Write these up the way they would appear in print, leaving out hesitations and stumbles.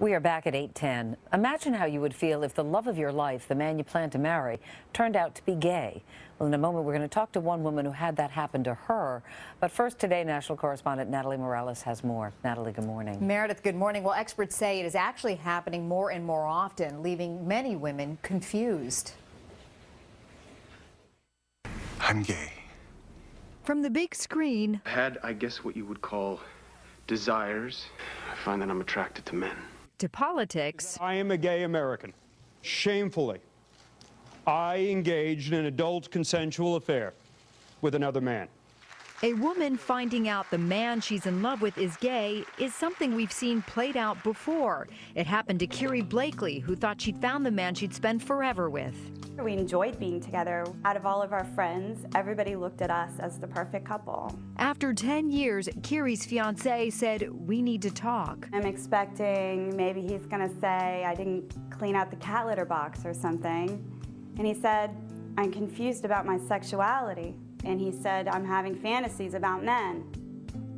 We are back at 8:10. Imagine how you would feel if the love of your life, the man you plan to marry, turned out to be gay. Well, in a moment, we're going to talk to one woman who had that happen to her. But first, today, national correspondent Natalie Morales has more. Natalie, good morning. Meredith, good morning. Well, experts say it is actually happening more and more often, leaving many women confused. I'm gay. From the big screen. Had, I guess, what you would call desires. I find that I'm attracted to men. To politics. I am a gay American. Shamefully, I engaged in an adult consensual affair with another man. A woman finding out the man she's in love with is gay is something we've seen played out before. It happened to Kiri Blakely, who thought she'd found the man she'd spend forever with. We enjoyed being together. Out of all of our friends, everybody looked at us as the perfect couple. After 10 years, Kiri's fiance said, "We need to talk." I'm expecting maybe he's gonna say I didn't clean out the cat litter box or something. And he said, I'm confused about my sexuality. And he said, I'm having fantasies about men.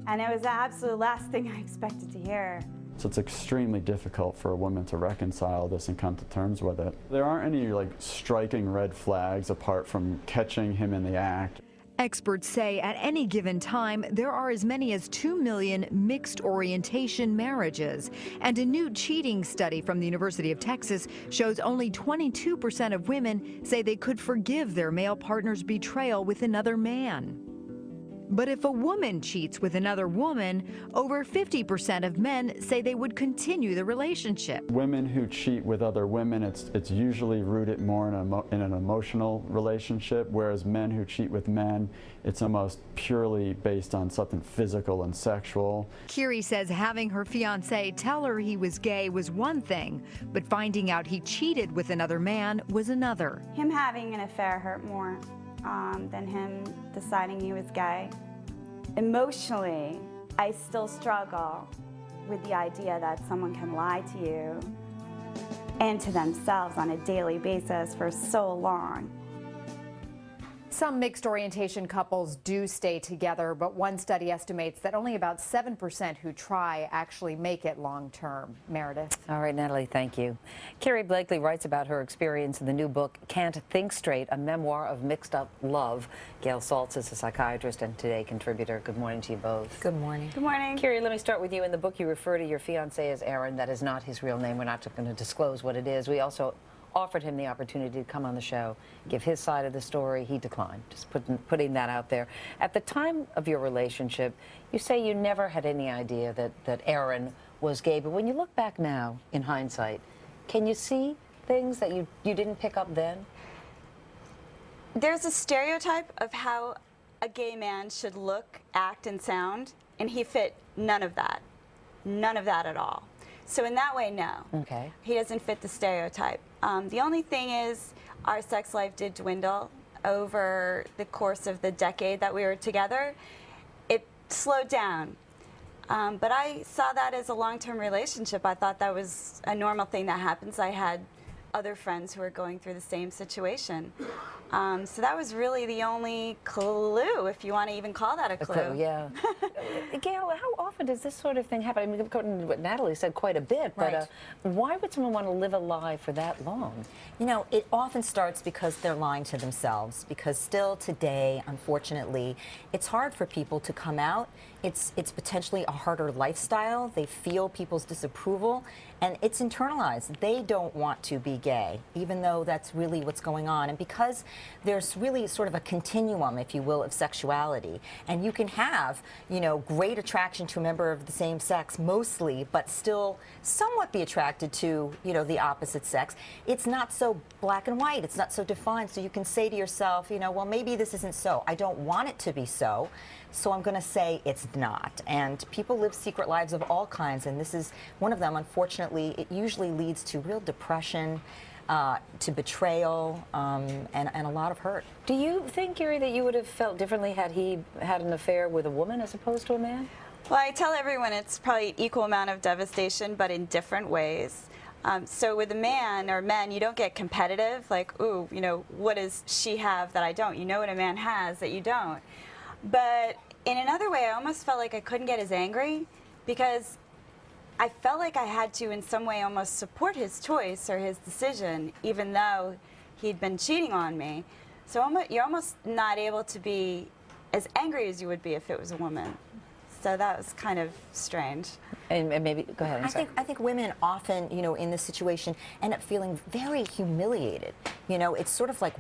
And it was the absolute last thing I expected to hear. So it's extremely difficult for a woman to reconcile this and come to terms with it. There aren't any striking red flags apart from catching him in the act. Experts say at any given time, there are as many as 2 million mixed orientation marriages. And a new cheating study from the University of Texas shows only 22% of women say they could forgive their male partner's betrayal with another man. But if a woman cheats with another woman, over 50% of men say they would continue the relationship. Women who cheat with other women, it's usually rooted more in an emotional relationship, whereas men who cheat with men, it's almost purely based on something physical and sexual. Kiri says having her fiance tell her he was gay was one thing, but finding out he cheated with another man was another. Him having an affair hurt more than him deciding he was gay. Emotionally, I still struggle with the idea that someone can lie to you and to themselves on a daily basis for so long. Some mixed orientation couples do stay together, but one study estimates that only about 7% who try actually make it long term. Meredith. All right, Natalie, thank you. Kiri Blakely writes about her experience in the new book, Can't Think Straight, a memoir of mixed up love. Gail Saltz is a psychiatrist and Today contributor. Good morning to you both. Good morning. Good morning. Kiri, let me start with you. In the book, you refer to your fiancé as Aaron. That is not his real name. We're not going to disclose what it is. We also offered him the opportunity to come on the show, give his side of the story. He declined, just putting that out there. At the time of your relationship, you say you never had any idea that Aaron was gay, but when you look back now, in hindsight, can you see things that you didn't pick up then? There's a stereotype of how a gay man should look, act, and sound, and he fit none of that. None of that at all. So in that way, no. Okay. He doesn't fit the stereotype. The only thing is our sex life did dwindle over the course of the decade that we were together. It slowed down. But I saw that as a long-term relationship. I thought that was a normal thing that happens. I had other friends who were going through the same situation. So that was really the only clue, if you want to even call that a clue. Yeah. Gail, how often does this sort of thing happen? I mean, according to what Natalie said, quite a bit, but Right. Why would someone want to live a lie for that long? You know, it often starts because they're lying to themselves, because still today, unfortunately, it's hard for people to come out. It's potentially a harder lifestyle. They feel people's disapproval, and it's internalized. They don't want to be gay, even though that's really what's going on. And because there's really sort of a continuum, if you will, of sexuality, and you can have, you know, great attraction to a member of the same sex mostly, but still somewhat be attracted to, you know, the opposite sex. It's not so black and white. It's not so defined. So you can say to yourself, you know, well, maybe this isn't so. I don't want it to be so. So I'm going to say it's not. And people live secret lives of all kinds, and this is one of them. Unfortunately, it usually leads to real depression, to betrayal, and a lot of hurt. Do you think, Kiri, that you would have felt differently had he had an affair with a woman as opposed to a man? Well, I tell everyone it's probably equal amount of devastation, but in different ways. So with a man or men, you don't get competitive, like, ooh, you know, what does she have that I don't? You know what a man has that you don't. But in another way, I almost felt like I couldn't get as angry because I felt like I had to in some way almost support his choice or his decision, even though he'd been cheating on me. So you're almost not able to be as angry as you would be if it was a woman. So that was kind of strange. And maybe, go ahead. I think women often, you know, in this situation end up feeling very humiliated. You know, it's sort of like,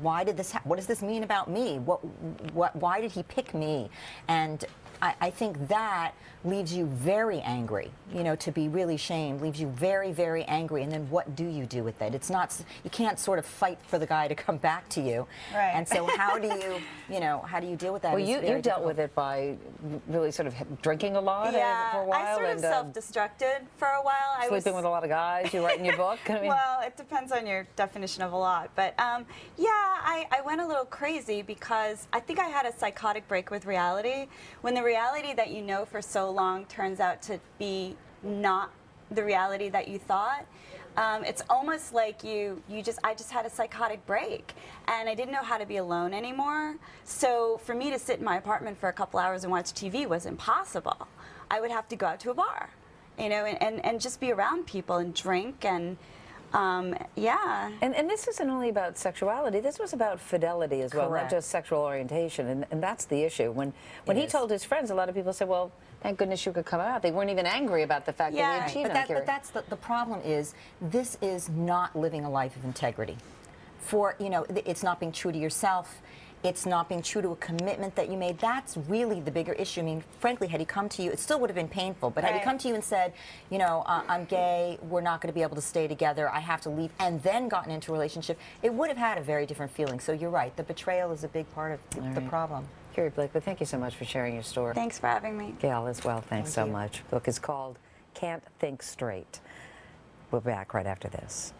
why did this what does this mean about me? Why did he pick me? And I think that leaves you very angry, you know, to be really shamed, leaves you very, very angry. And then what do you do with it? It's not, you can't sort of fight for the guy to come back to you. Right. And so how do you, you know, how do you deal with that? Well, you dealt with it by really sort of drinking a lot for a while. I sort of self-destructed for a while. Sleeping with a lot of guys, you write in your book? I mean. Well, it depends on your definition of a lot. But yeah, I went a little crazy because I think I had a psychotic break with reality. When the reality that you know for so long turns out to be not the reality that you thought, it's almost like I just had a psychotic break, and I didn't know how to be alone anymore. So for me to sit in my apartment for a couple hours and watch TV was impossible. I would have to go out to a bar, you know, and just be around people and drink and yeah. And this isn't only about sexuality. This was about fidelity as well, Correct. not just sexual orientation. And that's the issue. When he told his friends, a lot of people said, well, thank goodness you could come out. They weren't even angry about the fact that he had cheated on Carrie. But that's the problem is, this is not living a life of integrity. For, you know, it's not being true to yourself. It's not being true to a commitment that you made. That's really the bigger issue. I mean, frankly, had he come to you, it still would have been painful. But had he come to you and said, you know, I'm gay, we're not going to be able to stay together, I have to leave, and then gotten into a relationship, it would have had a very different feeling. So you're right. The betrayal is a big part of the problem. Carrie Blakely, thank you so much for sharing your story. Thanks for having me. Gail as well, thanks so much. The book is called Can't Think Straight. We'll be back right after this.